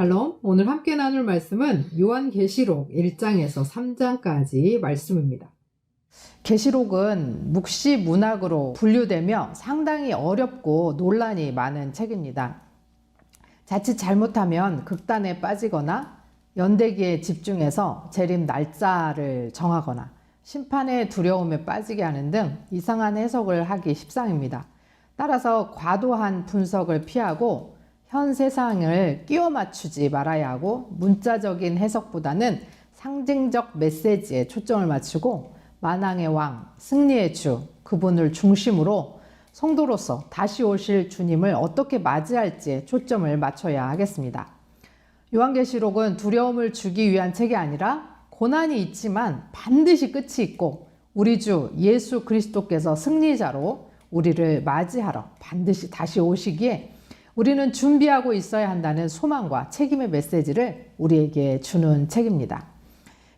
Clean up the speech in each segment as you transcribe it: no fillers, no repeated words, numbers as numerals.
샬롬, 오늘 함께 나눌 말씀은 요한계시록 1장에서 3장까지 말씀입니다. 계시록은 묵시 문학으로 분류되며 상당히 어렵고 논란이 많은 책입니다. 자칫 잘못하면 극단에 빠지거나 연대기에 집중해서 재림 날짜를 정하거나 심판의 두려움에 빠지게 하는 등 이상한 해석을 하기 십상입니다. 따라서 과도한 분석을 피하고 현 세상을 끼워 맞추지 말아야 하고 문자적인 해석보다는 상징적 메시지에 초점을 맞추고 만왕의 왕, 승리의 주, 그분을 중심으로 성도로서 다시 오실 주님을 어떻게 맞이할지에 초점을 맞춰야 하겠습니다. 요한계시록은 두려움을 주기 위한 책이 아니라 고난이 있지만 반드시 끝이 있고 우리 주 예수 그리스도께서 승리자로 우리를 맞이하러 반드시 다시 오시기에 우리는 준비하고 있어야 한다는 소망과 책임의 메시지를 우리에게 주는 책입니다.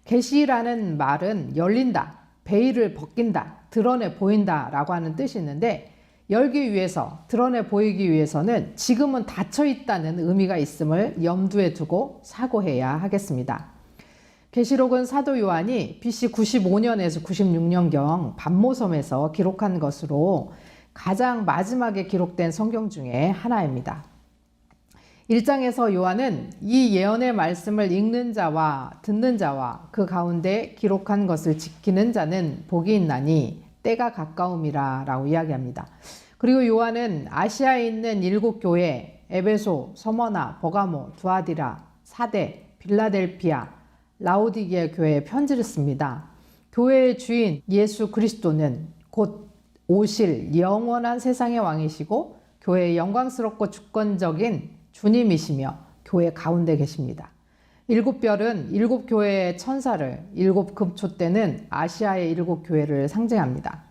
계시라는 말은 열린다, 베일을 벗긴다, 드러내 보인다 라고 하는 뜻이 있는데 열기 위해서, 드러내 보이기 위해서는 지금은 닫혀 있다는 의미가 있음을 염두에 두고 사고해야 하겠습니다. 계시록은 사도 요한이 BC 95년에서 96년경 반모섬에서 기록한 것으로 가장 마지막에 기록된 성경 중에 하나입니다. 1장에서 요한은 이 예언의 말씀을 읽는 자와 듣는 자와 그 가운데 기록한 것을 지키는 자는 복이 있나니 때가 가까움이라 라고 이야기합니다. 그리고 요한은 아시아에 있는 7교회 에베소, 서머나, 버가모, 두아디라, 사데, 빌라델피아, 라오디게아 교회에 편지를 씁니다. 교회의 주인 예수 그리스도는 곧 오실 영원한 세상의 왕이시고 교회의 영광스럽고 주권적인 주님이시며 교회 가운데 계십니다. 7별은 7교회의 천사를, 7급초대는 아시아의 7교회를 상징합니다.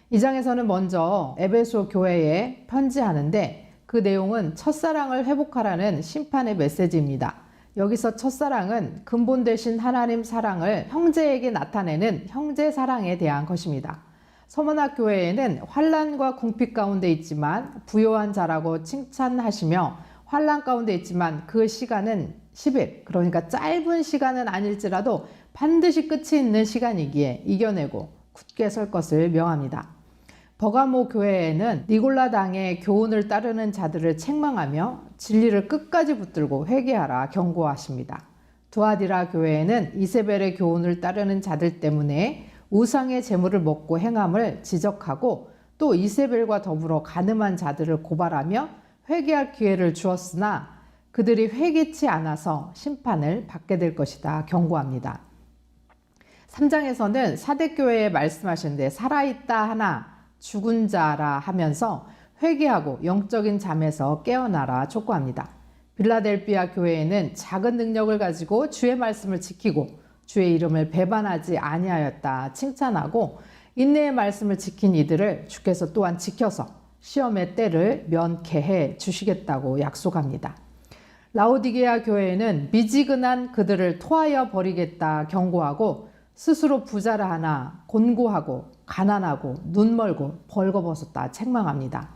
이 장에서는 먼저 에베소 교회에 편지하는데 그 내용은 첫사랑을 회복하라는 심판의 메시지입니다. 여기서 첫사랑은 근본 되신 하나님 사랑을 형제에게 나타내는 형제 사랑에 대한 것입니다. 서머나 교회에는 환난과 궁핍 가운데 있지만 부요한 자라고 칭찬하시며 환난 가운데 있지만 그 시간은 10일, 그러니까 짧은 시간은 아닐지라도 반드시 끝이 있는 시간이기에 이겨내고 굳게 설 것을 명합니다. 버가모 교회에는 니골라당의 교훈을 따르는 자들을 책망하며 진리를 끝까지 붙들고 회개하라 경고하십니다. 두아디라 교회에는 이세벨의 교훈을 따르는 자들 때문에 우상의 재물을 먹고 행함을 지적하고 또 이세벨과 더불어 간음한 자들을 고발하며 회개할 기회를 주었으나 그들이 회개치 않아서 심판을 받게 될 것이다 경고합니다. 3장에서는 사대교회에 말씀하시는데 살아있다 하나 죽은 자라 하면서 회개하고 영적인 잠에서 깨어나라 촉구합니다. 빌라델피아 교회에는 작은 능력을 가지고 주의 말씀을 지키고 주의 이름을 배반하지 아니하였다 칭찬하고 인내의 말씀을 지킨 이들을 주께서 또한 지켜서 시험의 때를 면케해 주시겠다고 약속합니다. 라오디게아 교회에는 미지근한 그들을 토하여 버리겠다 경고하고 스스로 부자라 하나 곤고하고 가난하고 눈멀고 벌거벗었다 책망합니다.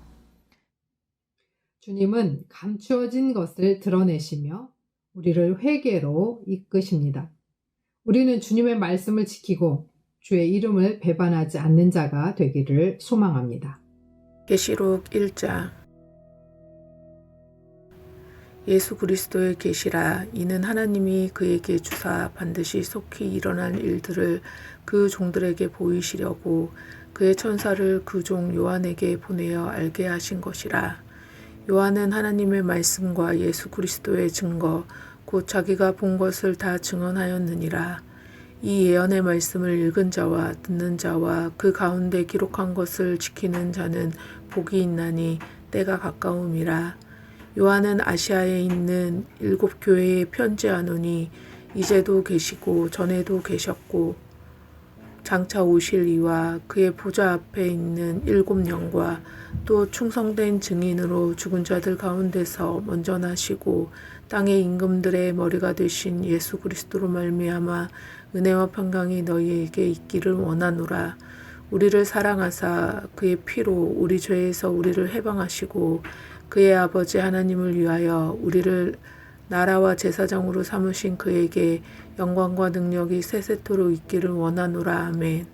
주님은 감추어진 것을 드러내시며 우리를 회개로 이끄십니다. 우리는 주님의 말씀을 지키고 주의 이름을 배반하지 않는 자가 되기를 소망합니다. 계시록 1장. 예수 그리스도의 계시라. 이는 하나님이 그에게 주사 반드시 속히 일어날 일들을 그 종들에게 보이시려고 그의 천사를 그 종 요한에게 보내어 알게 하신 것이라. 요한은 하나님의 말씀과 예수 그리스도의 증거 곧 자기가 본 것을 다 증언하였느니라. 이 예언의 말씀을 읽은 자와 듣는 자와 그 가운데 기록한 것을 지키는 자는 복이 있나니 때가 가까움이라. 요한은 아시아에 있는 7교회에 편지하노니 이제도 계시고 전에도 계셨고 장차 오실 이와 그의 보좌 앞에 있는 7영과 또 충성된 증인으로 죽은 자들 가운데서 먼저 나시고 땅의 임금들의 머리가 되신 예수 그리스도로 말미암아 은혜와 평강이 너희에게 있기를 원하노라. 우리를 사랑하사 그의 피로 우리 죄에서 우리를 해방하시고 그의 아버지 하나님을 위하여 우리를 나라와 제사장으로 삼으신 그에게 영광과 능력이 세세토록 있기를 원하노라. 아멘.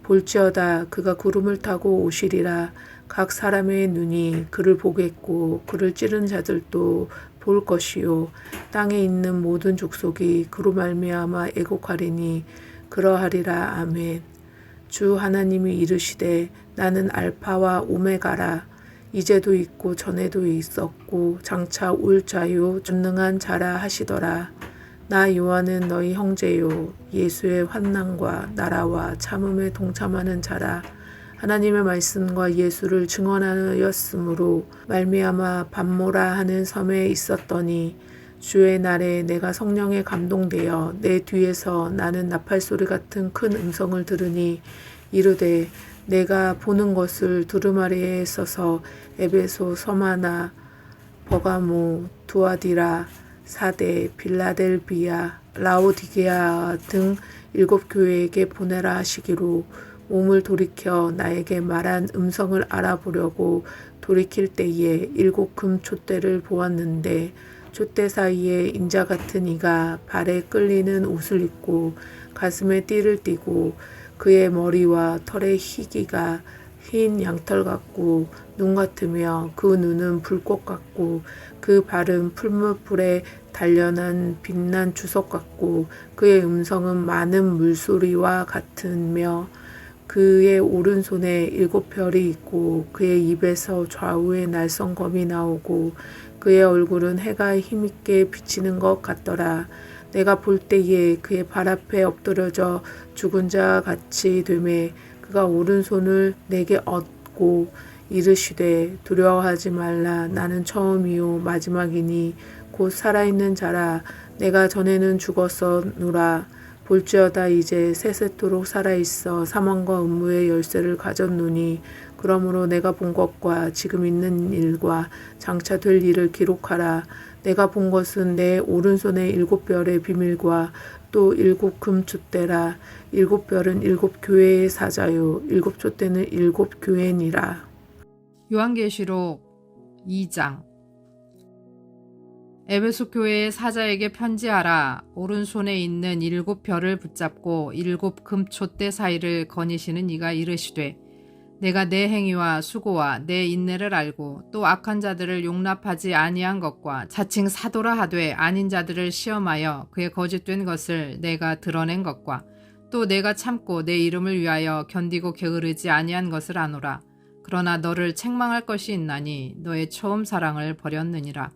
볼지어다 그가 구름을 타고 오시리라. 각 사람의 눈이 그를 보겠고 그를 찌른 자들도 볼 것이요 땅에 있는 모든 족속이 그로 말미암아 애곡하리니 그러하리라. 아멘. 주 하나님이 이르시되 나는 알파와 오메가라. 이제도 있고 전에도 있었고 장차 올 자요 전능한 자라 하시더라. 나 요한은 너희 형제요 예수의 환난과 나라와 참음에 동참하는 자라. 하나님의 말씀과 예수를 증언하였으므로 말미암아 밤모라 하는 섬에 있었더니 주의 날에 내가 성령에 감동되어 내 뒤에서 나는 나팔소리 같은 큰 음성을 들으니 이르되 내가 보는 것을 두루마리에 써서 에베소, 서마나, 버가모, 두아디라, 사대, 빌라델비아, 라오디게아 등 7교회에게 보내라 하시기로 몸을 돌이켜 나에게 말한 음성을 알아보려고 돌이킬 때에 7 금촛대를 보았는데 촛대 사이에 인자 같은 이가 발에 끌리는 옷을 입고 가슴에 띠를 띠고 그의 머리와 털의 희기가 흰 양털 같고 눈 같으며 그 눈은 불꽃 같고 그 발은 풀무불에 단련한 빛난 주석 같고 그의 음성은 많은 물소리와 같으며 그의 오른손에 7별이 있고 그의 입에서 좌우에 날성검이 나오고 그의 얼굴은 해가 힘있게 비치는 것 같더라. 내가 볼 때에 그의 발 앞에 엎드려져 죽은 자 같이 되매 그가 오른손을 내게 얻고 이르시되 두려워하지 말라. 나는 처음이요 마지막이니 곧 살아있는 자라. 내가 전에는 죽었었노라. 볼지어다 이제 세세토록 살아있어 사망과 음무의 열쇠를 가졌노니 그러므로 내가 본 것과 지금 있는 일과 장차 될 일을 기록하라. 내가 본 것은 내 오른손의 7별의 비밀과 또 7 금촛대라. 7별은 7 교회의 사자요 7 촛대는 7 교회니라. 요한계시록 2장. 에베소 교회의 사자에게 편지하라. 오른손에 있는 7별을 붙잡고 7 금촛대 사이를 거니시는 이가 이르시되 내가 내 행위와 수고와 내 인내를 알고 또 악한 자들을 용납하지 아니한 것과 자칭 사도라 하되 아닌 자들을 시험하여 그의 거짓된 것을 내가 드러낸 것과 또 내가 참고 내 이름을 위하여 견디고 게으르지 아니한 것을 아노라. 그러나 너를 책망할 것이 있나니 너의 처음 사랑을 버렸느니라.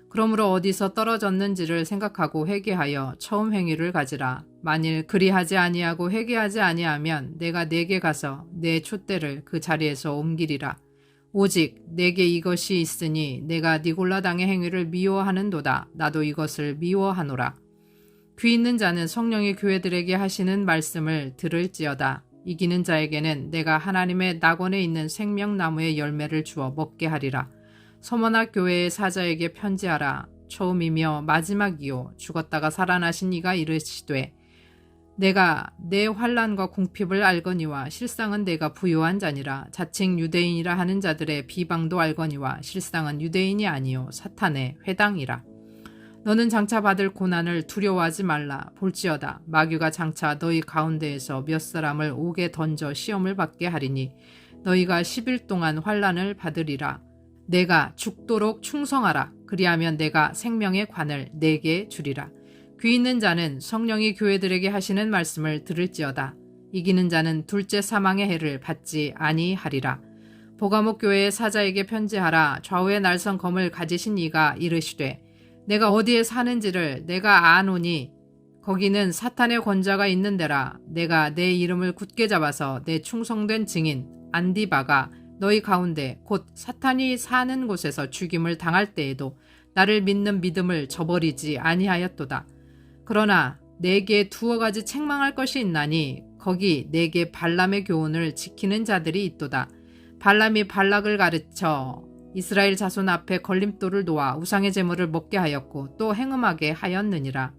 그러므로 어디서 떨어졌는지를 생각하고 회개하여 처음 행위를 가지라. 만일 그리하지 아니하고 회개하지 아니하면 내가 네게 가서 내 촛대를 그 자리에서 옮기리라. 오직 내게 이것이 있으니 내가 니골라 당의 행위를 미워하는도다. 나도 이것을 미워하노라. 귀 있는 자는 성령이 교회들에게 하시는 말씀을 들을지어다. 이기는 자에게는 내가 하나님의 낙원에 있는 생명나무의 열매를 주어 먹게 하리라. 서머나 교회의 사자에게 편지하라. 처음이며 마지막이요 죽었다가 살아나신 이가 이르시되 내가 내 환난과 궁핍을 알거니와 실상은 내가 부요한 자니라. 자칭 유대인이라 하는 자들의 비방도 알거니와 실상은 유대인이 아니요 사탄의 회당이라. 너는 장차 받을 고난을 두려워하지 말라. 볼지어다 마귀가 장차 너희 가운데에서 몇 사람을 옥에 던져 시험을 받게 하리니 너희가 10일 동안 환난을 받으리라. 내가 죽도록 충성하라. 그리하면 내가 생명의 관을 내게 주리라. 귀 있는 자는 성령이 교회들에게 하시는 말씀을 들을지어다. 이기는 자는 둘째 사망의 해를 받지 아니하리라. 보가목 교회의 사자에게 편지하라. 좌우의 날선 검을 가지신 이가 이르시되 내가 어디에 사는지를 내가 아노니 거기는 사탄의 권자가 있는 데라. 내가 내 이름을 굳게 잡아서 내 충성된 증인 안디바가 너희 가운데 곧 사탄이 사는 곳에서 죽임을 당할 때에도 나를 믿는 믿음을 저버리지 아니하였도다. 그러나 내게 두어 가지 책망할 것이 있나니 거기 내게 발람의 교훈을 지키는 자들이 있도다. 발람이 발락을 가르쳐 이스라엘 자손 앞에 걸림돌을 놓아 우상의 제물을 먹게 하였고 또 행음하게 하였느니라.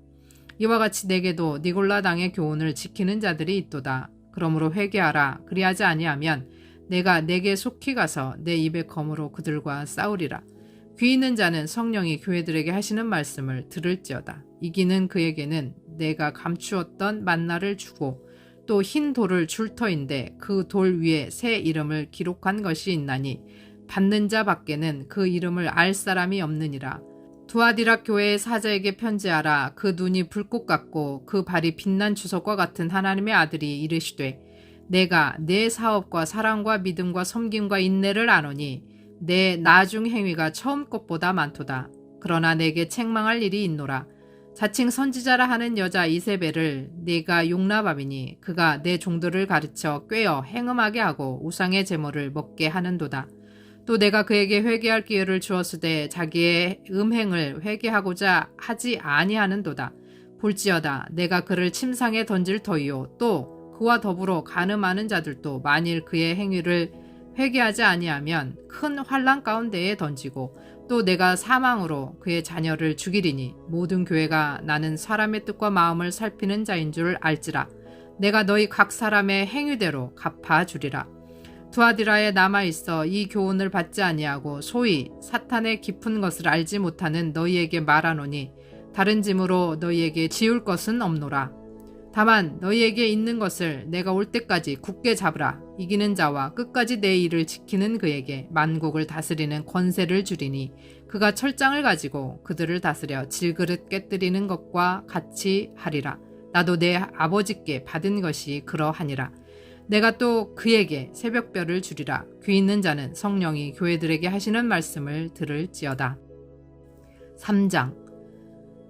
이와 같이 내게도 니골라 당의 교훈을 지키는 자들이 있도다. 그러므로 회개하라. 그리하지 아니하면 내가 내게 속히 가서 내 입의 검으로 그들과 싸우리라. 귀 있는 자는 성령이 교회들에게 하시는 말씀을 들을지어다. 이기는 그에게는 내가 감추었던 만나를 주고 또 흰 돌을 줄 터인데 그 돌 위에 새 이름을 기록한 것이 있나니 받는 자 밖에는 그 이름을 알 사람이 없느니라. 두아디라 교회의 사자에게 편지하라. 그 눈이 불꽃 같고 그 발이 빛난 주석과 같은 하나님의 아들이 이르시되 내가 내 사업과 사랑과 믿음과 섬김과 인내를 아노니 내 나중 행위가 처음 것보다 많도다. 그러나 내게 책망할 일이 있노라. 자칭 선지자라 하는 여자 이세벨을 네가 용납함이니 그가 내 종들을 가르쳐 꾀어 행음하게 하고 우상의 제물을 먹게 하는도다. 또 내가 그에게 회개할 기회를 주었으되 자기의 음행을 회개하고자 하지 아니하는도다. 볼지어다 내가 그를 침상에 던질 터이요 또 그와 더불어 간음하는 자들도 만일 그의 행위를 회개하지 아니하면 큰 환난 가운데에 던지고 또 내가 사망으로 그의 자녀를 죽이리니 모든 교회가 나는 사람의 뜻과 마음을 살피는 자인 줄 알지라. 내가 너희 각 사람의 행위대로 갚아주리라. 두아디라에 남아있어 이 교훈을 받지 아니하고 소위 사탄의 깊은 것을 알지 못하는 너희에게 말하노니 다른 짐으로 너희에게 지울 것은 없노라. 다만 너희에게 있는 것을 내가 올 때까지 굳게 잡으라. 이기는 자와 끝까지 내 일을 지키는 그에게 만국을 다스리는 권세를 주리니 그가 철장을 가지고 그들을 다스려 질그릇 깨뜨리는 것과 같이 하리라. 나도 내 아버지께 받은 것이 그러하니라. 내가 또 그에게 새벽별을 주리라. 귀 있는 자는 성령이 교회들에게 하시는 말씀을 들을지어다. 3장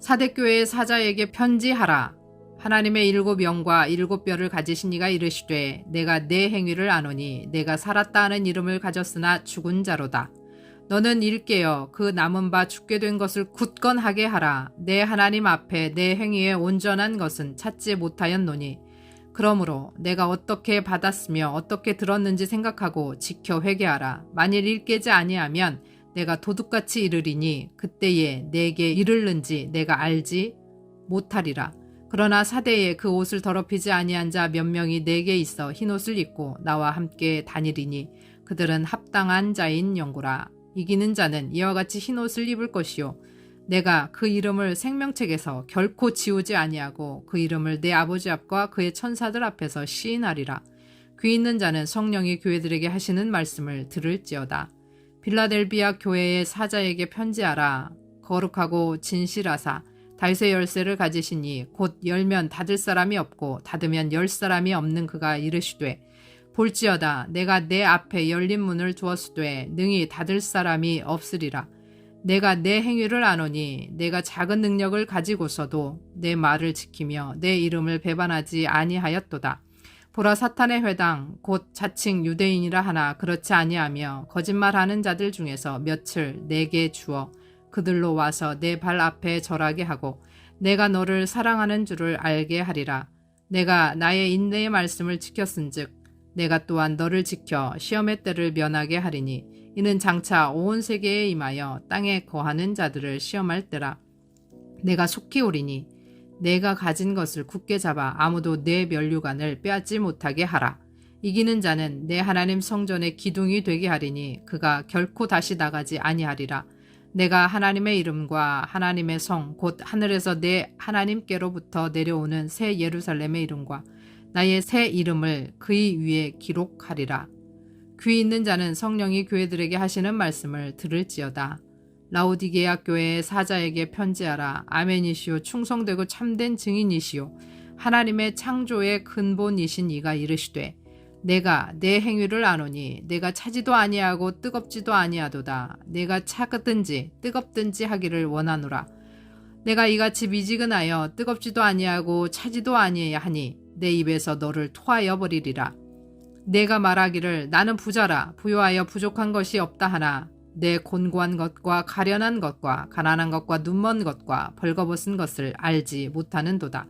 사대교회의 사자에게 편지하라. 하나님의 7영과 7뼈를 가지신 이가 이르시되 내가 내 행위를 아노니 내가 살았다 하는 이름을 가졌으나 죽은 자로다. 너는 일깨어 그 남은 바 죽게 된 것을 굳건하게 하라. 내 하나님 앞에 내 행위의 온전한 것은 찾지 못하였노니 그러므로 내가 어떻게 받았으며 어떻게 들었는지 생각하고 지켜 회개하라. 만일 일깨지 아니하면 내가 도둑같이 이르리니 그때에 내게 이르는지 내가 알지 못하리라. 그러나 사대에 그 옷을 더럽히지 아니한 자 몇 명이 내게 있어 흰옷을 입고 나와 함께 다니리니 그들은 합당한 자인 영구라. 이기는 자는 이와 같이 흰옷을 입을 것이요 내가 그 이름을 생명책에서 결코 지우지 아니하고 그 이름을 내 아버지 앞과 그의 천사들 앞에서 시인하리라. 귀 있는 자는 성령이 교회들에게 하시는 말씀을 들을지어다. 빌라델비아 교회의 사자에게 편지하라. 거룩하고 진실하사 다윗의 열쇠를 가지시니 곧 열면 닫을 사람이 없고 닫으면 열 사람이 없는 그가 이르시되 볼지어다 내가 내 앞에 열린 문을 두었으되 능히 닫을 사람이 없으리라. 내가 내 행위를 아노니 내가 작은 능력을 가지고서도 내 말을 지키며 내 이름을 배반하지 아니하였도다. 보라 사탄의 회당 곧 자칭 유대인이라 하나 그렇지 아니하며 거짓말하는 자들 중에서 몇을 내게 주어 그들로 와서 내 발 앞에 절하게 하고 내가 너를 사랑하는 줄을 알게 하리라. 내가 나의 인내의 말씀을 지켰은즉 내가 또한 너를 지켜 시험의 때를 면하게 하리니 이는 장차 온 세계에 임하여 땅에 거하는 자들을 시험할 때라. 내가 속히 오리니 내가 가진 것을 굳게 잡아 아무도 내 면류관을 빼앗지 못하게 하라. 이기는 자는 내 하나님 성전의 기둥이 되게 하리니 그가 결코 다시 나가지 아니하리라. 내가 하나님의 이름과 하나님의 성 곧 하늘에서 내 하나님께로부터 내려오는 새 예루살렘의 이름과 나의 새 이름을 그의 위에 기록하리라. 귀 있는 자는 성령이 교회들에게 하시는 말씀을 들을지어다. 라오디게아 교회의 사자에게 편지하라. 아멘이시오 충성되고 참된 증인이시오 하나님의 창조의 근본이신 이가 이르시되 내가 내 행위를 아노니 내가 차지도 아니하고 뜨겁지도 아니하도다. 내가 차든지 뜨겁든지 하기를 원하노라. 내가 이같이 미지근하여 뜨겁지도 아니하고 차지도 아니하니 내 입에서 너를 토하여 버리리라. 내가 말하기를 나는 부자라 부유하여 부족한 것이 없다 하나 내 곤고한 것과 가련한 것과 가난한 것과 눈먼 것과 벌거벗은 것을 알지 못하는도다.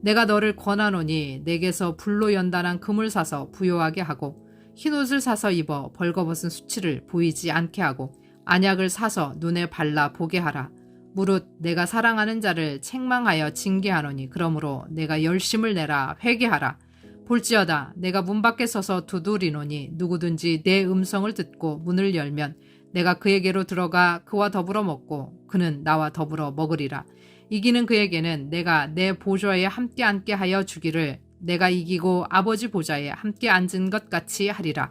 내가 너를 권하노니 내게서 불로 연단한 금을 사서 부요하게 하고 흰옷을 사서 입어 벌거벗은 수치를 보이지 않게 하고 안약을 사서 눈에 발라 보게 하라. 무릇 내가 사랑하는 자를 책망하여 징계하노니 그러므로 내가 열심을 내라 회개하라. 볼지어다 내가 문 밖에 서서 두드리노니 누구든지 내 음성을 듣고 문을 열면 내가 그에게로 들어가 그와 더불어 먹고 그는 나와 더불어 먹으리라. 이기는 그에게는 내가 내 보좌에 함께 앉게 하여 주기를 내가 이기고 아버지 보좌에 함께 앉은 것 같이 하리라.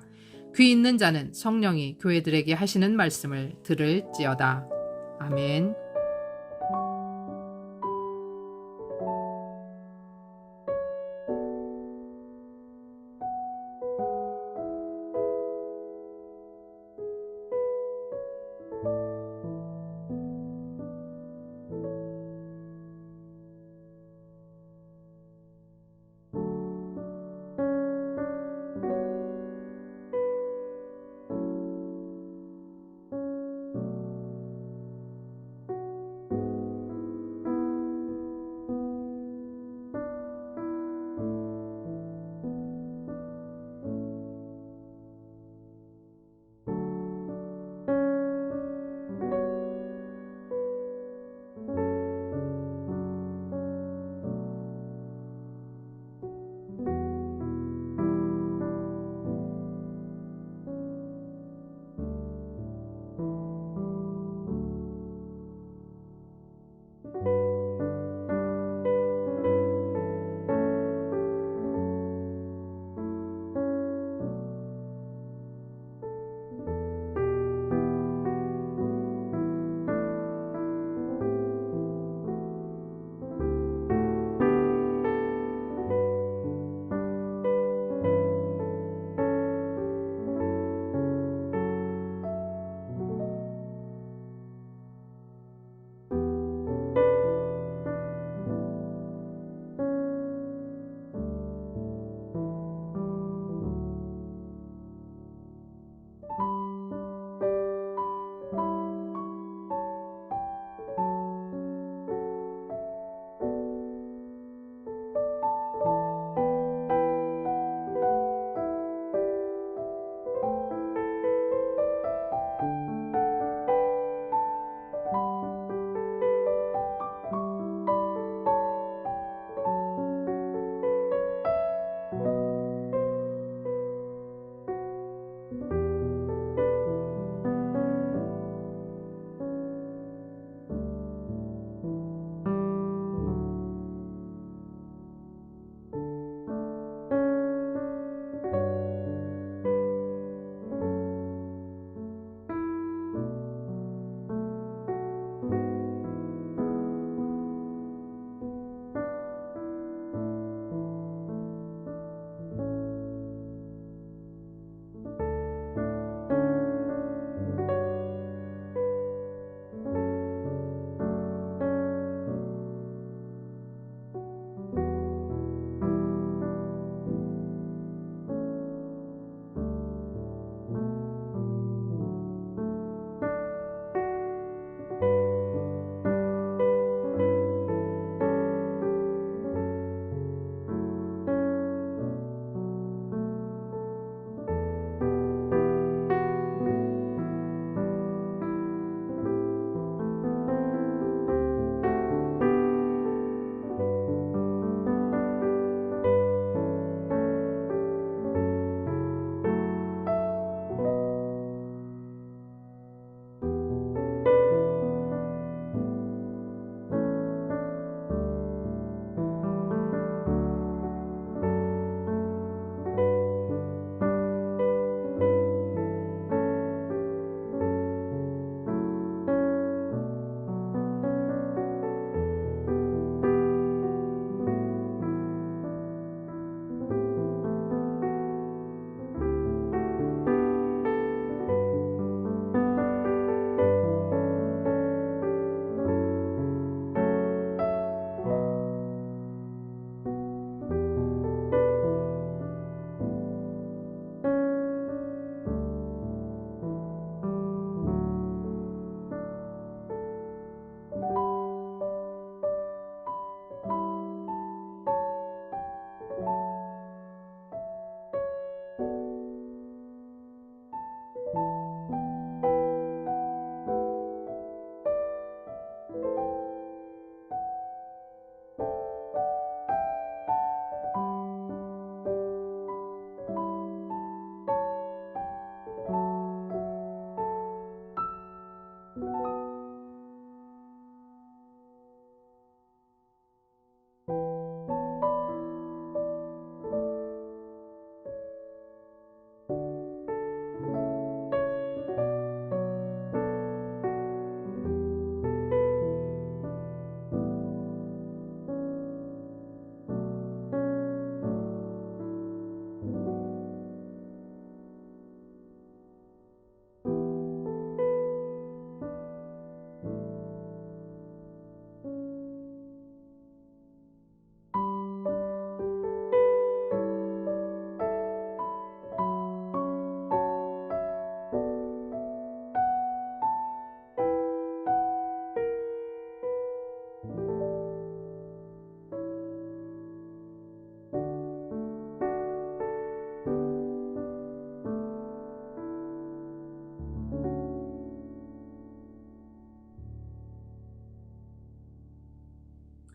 귀 있는 자는 성령이 교회들에게 하시는 말씀을 들을지어다. 아멘.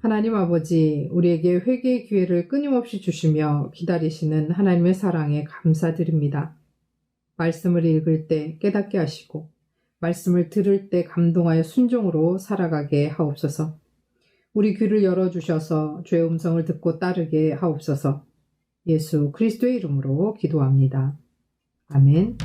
하나님 아버지, 우리에게 회개의 기회를 끊임없이 주시며 기다리시는 하나님의 사랑에 감사드립니다. 말씀을 읽을 때 깨닫게 하시고 말씀을 들을 때 감동하여 순종으로 살아가게 하옵소서. 우리 귀를 열어주셔서 주의 음성을 듣고 따르게 하옵소서. 예수 그리스도의 이름으로 기도합니다. 아멘.